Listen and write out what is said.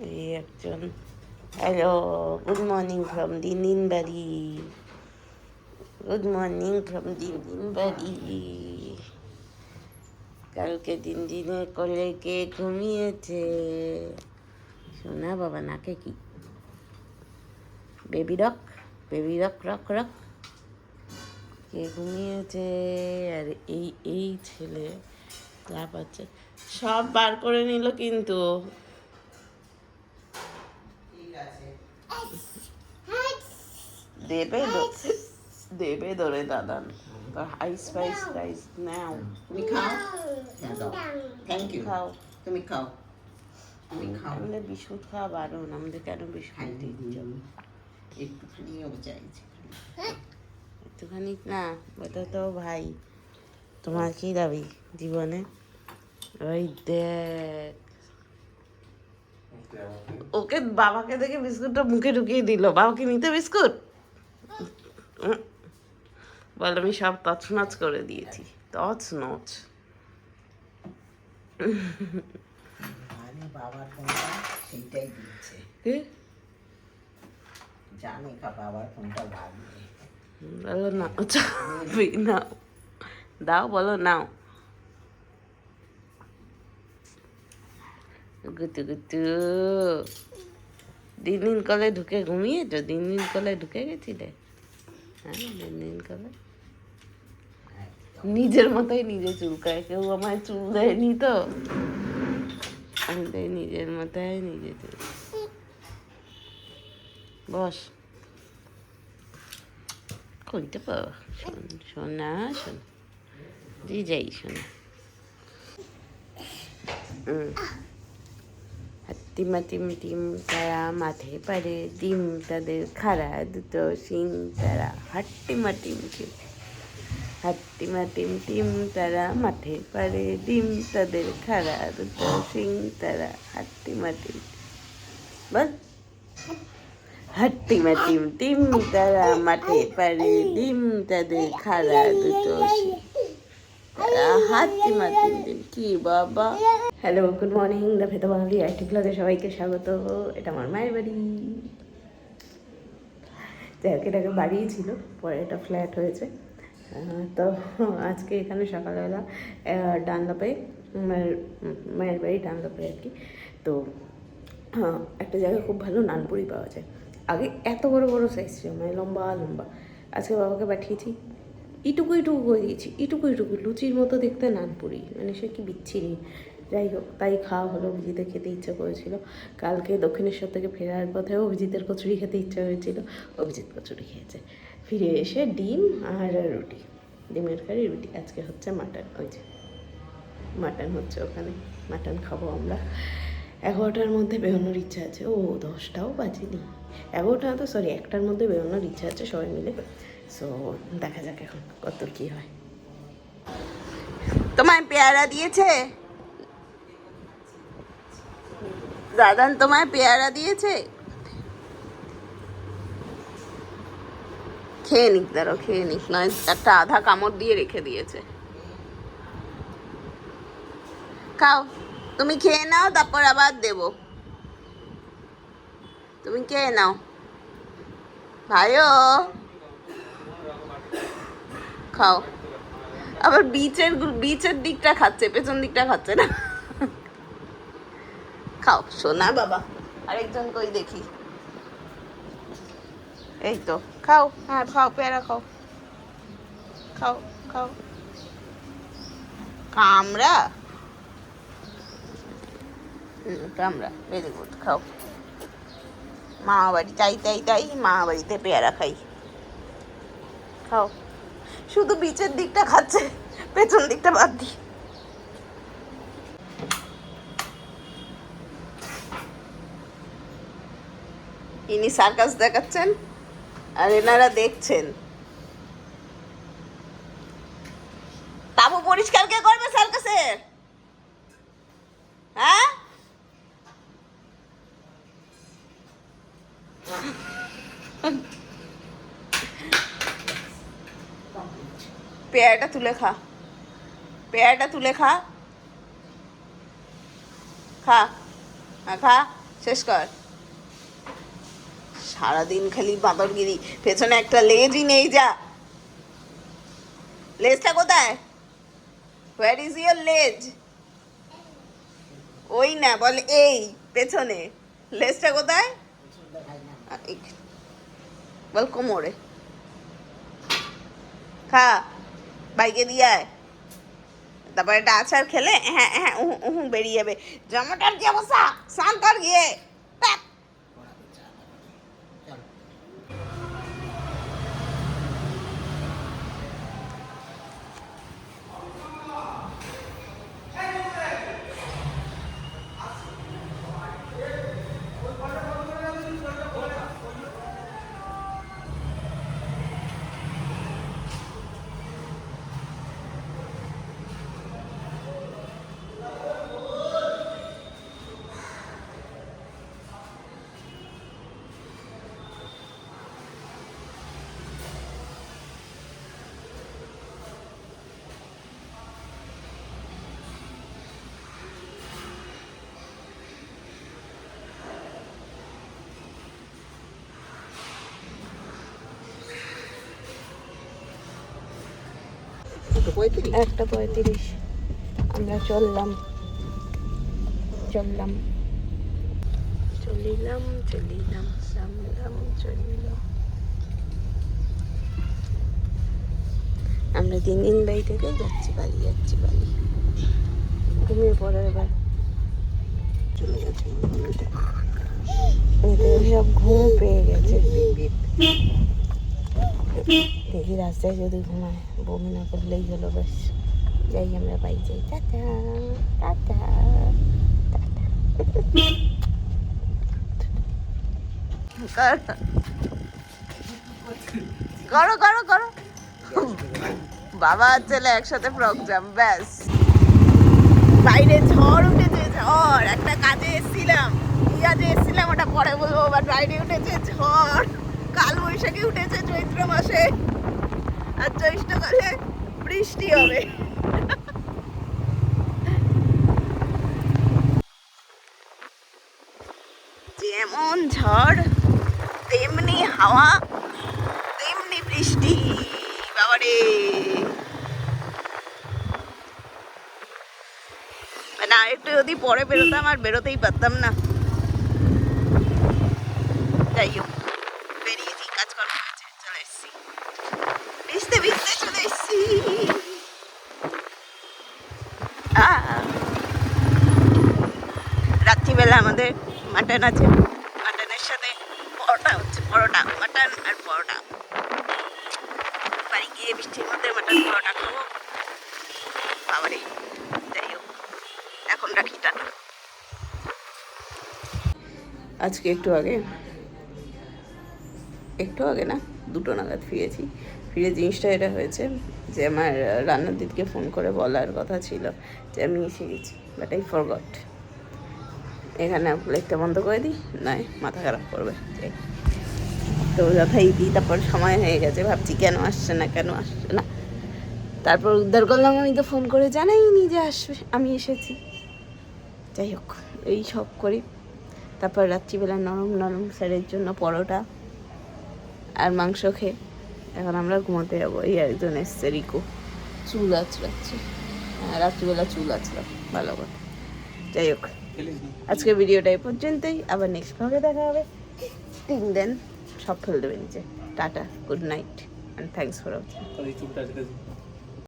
এই একজন। Hello, good morning from দিন বাড়ি। গুড মর্নিং ফ্রম দিন বাড়ি। কালকে দিনের কোলে কে ঘুমিয়েছে? শোনা বাবা, নাকে কি baby rock, baby rock, rock rock. কে ঘুমিয়েছে? আর এই ছেলে যা পাচ্ছে সব বার করে নিল, কিন্তু দেবে ধরে দাদান। আইস ফাইস রাইস নাও। তুমি খাও, থ্যাংক ইউ। খাও, তুমি খাও, তুমি খাও। আমাদের বিস্কুট খাওয়া বারণ, আমাদের কেন বিস্কুট দিচ্ছ? একটুখানিও চাইছি, একটুখানি না, ওটা তো ভাই। তোমার কি দাবি জীবনে? ওই দেখ, ওকে বাবাকে দেখে বিস্কুটটা মুখে ঢুকিয়ে দিল। বাবাকে নিতে বিস্কুট বল, আমি সব তছনছ করে দিয়েছি, তছনছ। বাবার ফোনটা সেইটাই দিচ্ছে, জানে বাবার ফোনটা লাগবে। বলো না, চাবি নাও, দাও, বলো নাও। গুতু গুতু দিন কলে ঢুকে ঘুমিয়েছো? দিন কলে ঢুকে গেছিলে? হ্যাঁ, দিন কলে নিজের মতোই নিজে চুলকায়। কেউ আমার চুল দেয়নি তো, আমি তাই নিজের মতোই নিজে চুল। বস, কইতে পারো? শোনা, শোন, দিয়ে যাই শোনা। হাত্তিমা টিম টিম তারা মাঠে পারে ডিম, তাদের খাড়া দুটো শিং তারা হাট্টিমা টিম টিম। হাট্টিমা টিম টিম তারা মাঠে পারে ডিম, তাদের খাড়া দুটো শিং তারা হাট্টিমা টিম। বল, হাট্টিমা টিম টিম তারা মাঠে পারে ডিম, তাদের খাড়া দুটো শিং তারা হাট্টিমা টিম টিম। কি বাবা! Hello, good morning. দ্য ভেতা বাঙালি আইটি ব্লগে সবাইকে স্বাগত। এটা আমার মায়ের বাড়ি। এটাকে বাড়িই ছিল, পরে এটা ফ্ল্যাট হয়েছে। তো আজকে এখানে সকালবেলা ডানলপে, মায়ের বাড়ি ডানলপে আর কি। তো একটা জায়গায় খুব ভালো নানপুরি পাওয়া যায়। আগে এত বড় বড় সাইজ ছিল, মানে লম্বা লম্বা। আজকে বাবাকে পাঠিয়েছি, ইটুকু করে দিয়েছি, ইটুকু লুচির মতো দেখতে নানপুরি, মানে সে কি বিচ্ছিরি। যাই হোক, তাই খাওয়া হলো। অভিজিতের খেতে ইচ্ছা করেছিল। কালকে দক্ষিণেশ্বর থেকে ফেরার পথেও অভিজিতের কচুরি খেতে ইচ্ছা হয়েছিল, অভিজিৎ কচুরি খেয়েছে। ফিরে এসে ডিম আর রুটি, ডিমের কারি রুটি। আজকে হচ্ছে মাটন, ওই যে মাটন হচ্ছে ওখানে, মাটন খাবো আমরা। 11টার মধ্যে বেরোনোর ইচ্ছা আছে। ও 10টাও বাজেনি, 11টা তো সরি 1টার মধ্যে বেরোনোর ইচ্ছা আছে সবাই মিলে। সো দেখা যাক এখন কত কি হয়। তোমায় পেয়ারা দিয়েছে দাদান? তোমায় পেয়ারা দিয়েছে? খেয়ে নিক, দাঁড়ো খেয়ে নিক, নয় একটা আধা কামড় দিয়ে রেখে দিয়েছে। খাও, তুমি খেয়ে নাও, তারপর আবার দেবো। তুমি খেয়ে নাও ভাইও, খাও। আবার বিচের দিকটা খাচ্ছে, পেছন দিকটা খাচ্ছে না। খাও সোনা বাবা। আরেকজন কই দেখি, এই তো খাও। হ্যাঁ খাও, পেয়ারা খাও, খাও খাও। কামড়া, কামড়া, ভেরি গুড, খাও। মামা বাড়ি তাই মামা বাড়িতে পেয়ারা খাই। খাও। শুধু বিচের দিকটা খাচ্ছে, পেছন দিকটা বাদ দি। ইনি সার্কাস দেখাচ্ছেন আর এনারা দেখছেন। তাবু পরিষ্কার কে করবে সার্কাসের? হ্যাঁ, পেয়ারাটা তুলে খা, পেয়ারাটা তুলে খা। খা, হ্যাঁ খা, শেষ কর। সারাদিন খালি বাঁদরগিরি, পেছনে একটা লেজই নেই। যা, লেজটা কোথায়? হোয়ার ইজ ইয়োর লেজ? ওই না, বল এই পেছনে লেজটা কোথায়? বল কোমরে। খা, বাইকে দিয়ে আয়। তারপর একটা আচার খেলে হ্যাঁ হ্যাঁ বেরিয়ে যাবে। জামাটার কি অবস্থা? স্নান কর গিয়ে। প্যাক। একটা 35 আমরা চললাম চলিলাম আমরা 3 দিন বাড়ি থেকে যাচ্ছি বালি ঘুমিয়ে পড়ে এবার চলে গেছে। সব ঘুম পেয়ে গেছে। দেখি রাস্তায় যদি ঘুমায়, বমি না করলেই হলো। ব্যাস, যাই আমরা বাড়ি যাই। টাটা টাটা করো করো করো। বাবা আর ছেলে একসাথে ফ্রক জাম। ব্যাস, বাইরে ঝড় উঠেছে, ঝড়। একটা কাজে এসেছিলাম, ওটা পরে বলবো। আবার বাইরে উঠেছে ঝড়, কাল বৈশাখী উঠেছে চৈত্র মাসে, আর জ্যৈষ্ঠকালে বৃষ্টি হবে। যেমন ঝড় তেমনি হাওয়া তেমনি বৃষ্টি। বাবারে, না একটু যদি পরে বেরোতাম আর বেরোতেই পারতাম না। যাই হোক, বেরিয়েছি, কাজকর্ম হয়েছে, চলে এসছি, ভিজতে ভিজতে চলে এসছি। রাত্রিবেলা আমাদের মাটন আছে, মাটনের সাথে পরোটা হচ্ছে, মাটন আর পরোটা। বাড়ি গিয়ে বৃষ্টির মধ্যে মাটন পরোটা খাবো। বাবারে, যাই হোক, এখন রাখি, টাটা। আজকে একটু আগে না 2টো নাগাদ ফিরে জিনিসটা এটা হয়েছে যে আমার রান্নার দিদিকে ফোন করে বলার কথা ছিল যে আমি এসে গেছি, বাট আই ফরগট। এখানে প্লেটটা বন্ধ করে দিই, নয় মাথা খারাপ করবে। তো যথাই দিই, তারপর সময় হয়ে গেছে, ভাবছি কেন আসছে না। তারপর উদ্ধার করলাম, আমি তো ফোন করে জানাইনি যে আসবে, আমি এসেছি। যাই হোক, এই সব করি। তারপর রাত্রিবেলা নরম স্যারের জন্য পরোটা আর মাংস খেয়ে এখন আমরা ঘুমোতে যাবো। এই একজন এসছে, রিকো, চুল আঁচড়াচ্ছে। হ্যাঁ, রাত্রিবেলা চুল আঁচড়াম, ভালো কথা। যাই হোক, আজকে ভিডিওটা এই পর্যন্তই। আবার নেক্সট ভাগে দেখা হবে। টিং দেন সব ফেলে দেবে নিচে। Tata, good night, and thanks for watching.